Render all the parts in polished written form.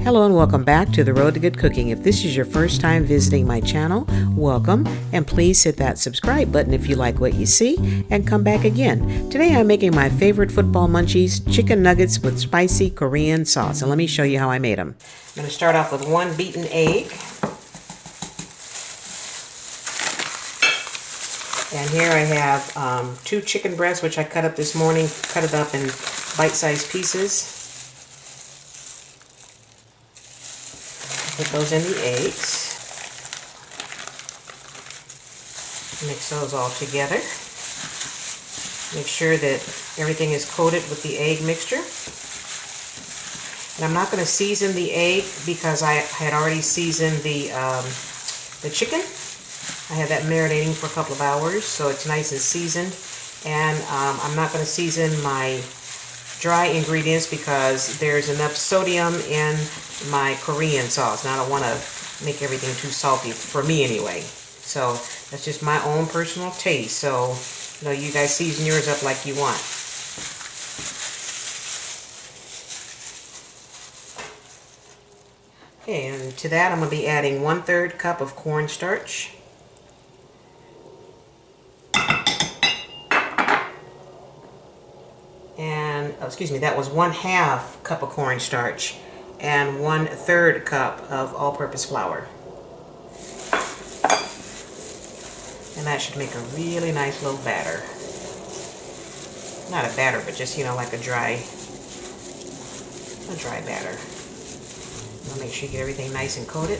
Hello and welcome back to The Road to Good Cooking. If this is your first time visiting my channel, welcome, and please hit that subscribe button if you like what you see, and come back again. Today I'm making my favorite football munchies, chicken nuggets with spicy Korean sauce, and let me show you how I made them. I'm going to start off with one beaten egg. And here I have 2 chicken breasts, which I cut up this morning, cut it up in bite-sized pieces. Put those in the eggs. Mix those all together. Make sure that everything is coated with the egg mixture. And I'm not going to season the egg because I had already seasoned the chicken. I had that marinating for a couple of hours, so it's nice and seasoned. And I'm not going to season my dry ingredients because there's enough sodium in my Korean sauce. Now I don't want to make everything too salty, for me anyway. So that's just my own personal taste. So you guys season yours up like you want. Okay, and to that I'm going to be adding 1/3 cup of cornstarch. And, that was 1/2 cup of cornstarch and 1/3 cup of all-purpose flour. And that should make a really nice little batter. Not a batter, but just, like a dry batter. I'll make sure you get everything nice and coated.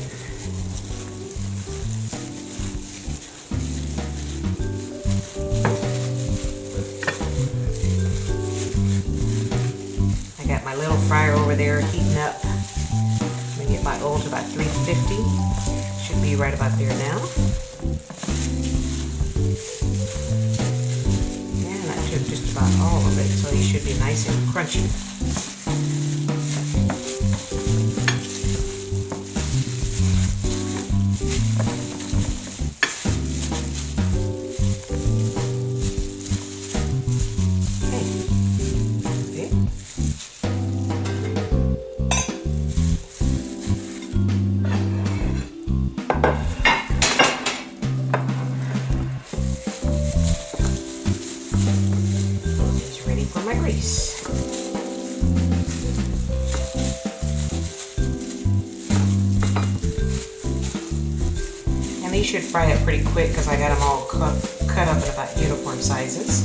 I got my little fryer over there heating up. I'm going to get my oil to about 350. Should be right about there now. And I took just about all of it, so these should be nice and crunchy. My grease. And these should fry up pretty quick because I got them all cut up in about uniform sizes.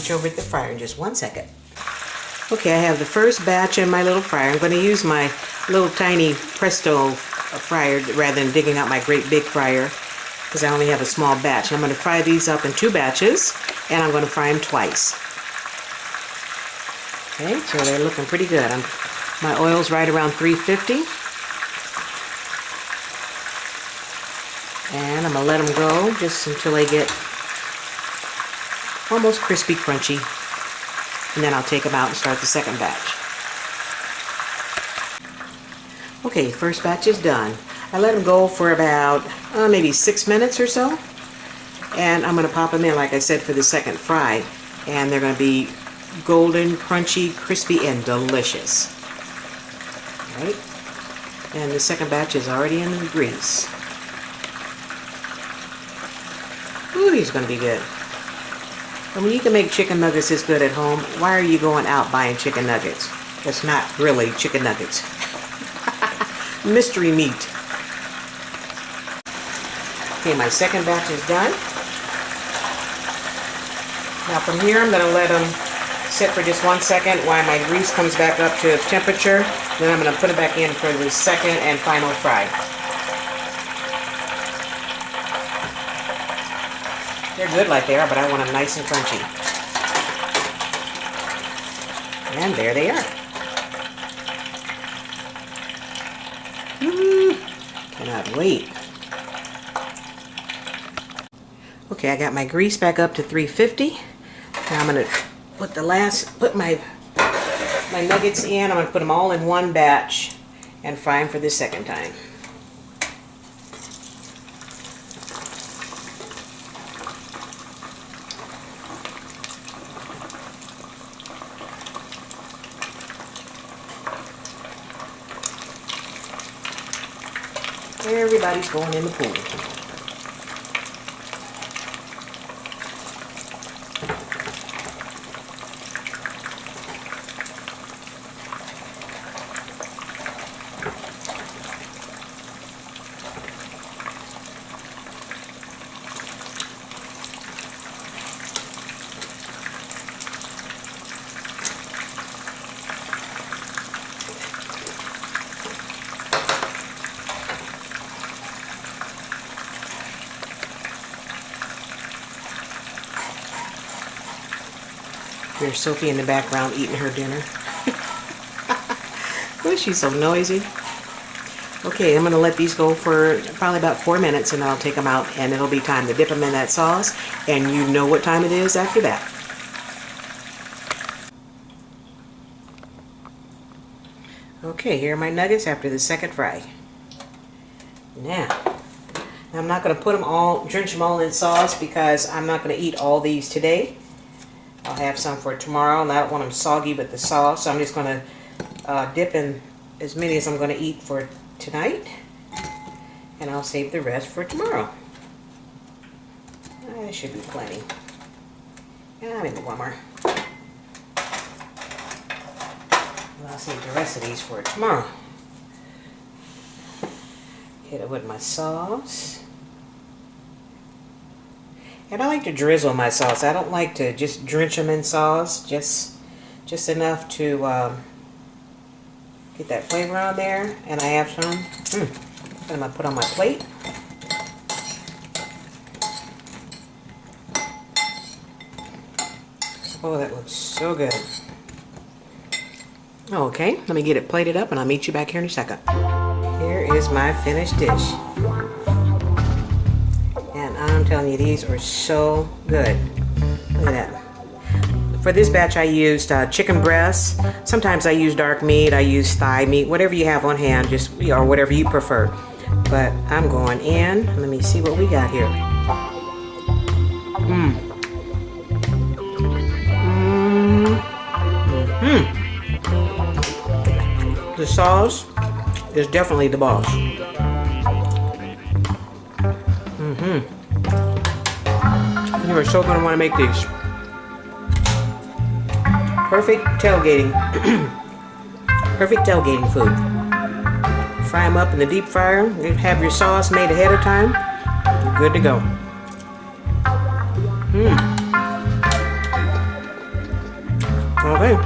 Over at the fryer in just 1 second. Okay, I have the first batch in my little fryer. I'm going to use my little tiny Presto fryer rather than digging out my great big fryer because I only have a small batch. I'm going to fry these up in 2 batches and I'm going to fry them twice. Okay, so they're looking pretty good. My oil's right around 350. And I'm going to let them go just until they get almost crispy, crunchy, and then I'll take them out and start the second batch. Okay, first batch is done. I let them go for about maybe 6 minutes or so, and I'm going to pop them in, like I said, for the second fry, and they're going to be golden, crunchy, crispy, and delicious. All right, and the second batch is already in the grease. Ooh, these are going to be good. And when you can make chicken nuggets this good at home, why are you going out buying chicken nuggets? That's not really chicken nuggets. Mystery meat. Okay, my second batch is done. Now from here I'm going to let them sit for just 1 second while my grease comes back up to temperature. Then I'm going to put it back in for the second and final fry. They're good like they are, but I want them nice and crunchy. And there they are. Cannot wait. Okay, I got my grease back up to 350. Now I'm gonna put my nuggets in. I'm gonna put them all in one batch and fry them for the second time. Everybody's going in the pool. There's Sophie in the background eating her dinner. Oh, she's so noisy. Okay, I'm going to let these go for probably about 4 minutes, and then I'll take them out, and it'll be time to dip them in that sauce, and you know what time it is after that. Okay, here are my nuggets after the second fry. Now I'm not going to drench them all in sauce because I'm not going to eat all these today. I'll have some for tomorrow, and I don't want them soggy with the sauce, so I'm just going to dip in as many as I'm going to eat for tonight, and I'll save the rest for tomorrow. There should be plenty. Maybe one more. And I'll save the rest of these for tomorrow. Hit it with my sauce. And I like to drizzle my sauce. I don't like to just drench them in sauce, just enough to get that flavor on there. And I have some. I'm going to put on my plate. Oh, that looks so good. Okay, let me get it plated up and I'll meet you back here in a second. Here is my finished dish. And I'm telling you, these are so good. Look at that. For this batch I used chicken breasts. Sometimes I use dark meat, I use thigh meat, whatever you have on hand, or whatever you prefer. But I'm going in. Let me see what we got here. The sauce is definitely the boss. You are so going to want to make these. Perfect tailgating. Perfect tailgating food. Fry them up in the deep fryer. You have your sauce made ahead of time. You're good to go. Okay.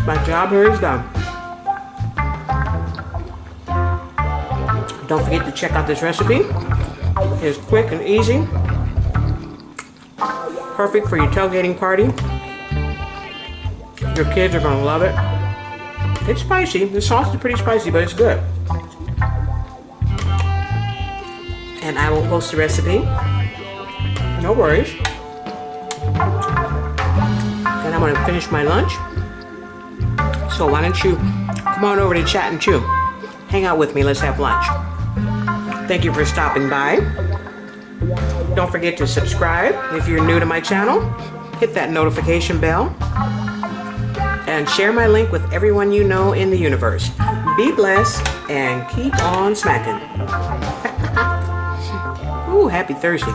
My job here is done. Don't forget to check out this recipe. It's quick and easy. Perfect for your tailgating party. Your kids are going to love it. It's spicy. The sauce is pretty spicy, but it's good. And I will post the recipe. No worries. And I'm going to finish my lunch. So why don't you come on over to Chat and Chew. Hang out with me. Let's have lunch. Thank you for stopping by. Don't forget to subscribe if you're new to my channel. Hit that notification bell. And share my link with everyone you know in the universe. Be blessed and keep on smacking. Ooh, happy Thursday.